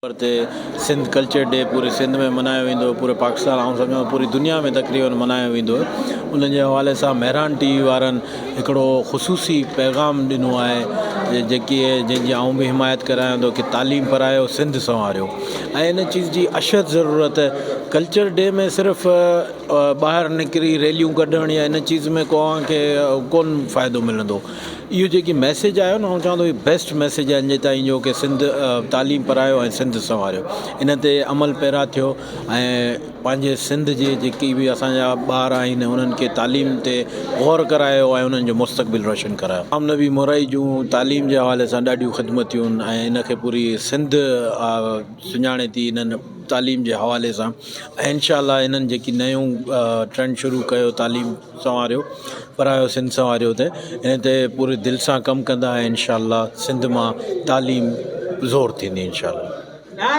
ते Sindh culture day पूरे सिंध में मल्हायो वेंदो, पूरे पाकिस्तान ऐं सम्झो पूरी दुनिया में तक़रीबन मल्हायो वेंदो। उन जे हवाले सां मेहरान टीवी वारनि हिकिड़ो ख़ुशूसी पैगाम ॾिनो आहे जंहिंजी आऊं बि हिमायत करायां थो कि तालीम परायो सिंध संवारियो। ऐं इन चीज़ जी अशद ज़रूरत है। कल्चर डे में सिर्फ़ु ॿाहिरि निकिरी रैलियूं कढण या इन चीज़ में खे कोन फ़ाइदो मिलंदो। इहो जेकी मैसेज आयो न, आउं चवां थो बेस्ट मैसेज आहे अॼु ताईं जो कि सिंध तालीम परायो ऐं सिंध संवारियो। इन ते अमल पैरा थियो ऐं पंहिंजे सिंध जे जेकी बि असांजा ॿार आहिनि उन्हनि खे तालीम ते गौर करायो ऐं उन्हनि जो मुस्तक़बिल रोशन करायो। इमाम नबी मुरई जूं तालीम जे हवाले सां ॾाढियूं ख़िदमतियूं ऐं इन खे पूरी सिंध सुञाणे थी इन्हनि तालीम जे हवाले सां। ऐं इंशाअल्लाह इन्हनि जेकी नयूं ट्रेंड शुरू कयो तालीम संवारियो परायो सिंध संवारियो ते, इन ते पूरे दिलि सां कमु कंदा ऐं इंशाअल्लाह सिंध मां तालीम ज़ोर थींदी इंशाअल्लाह।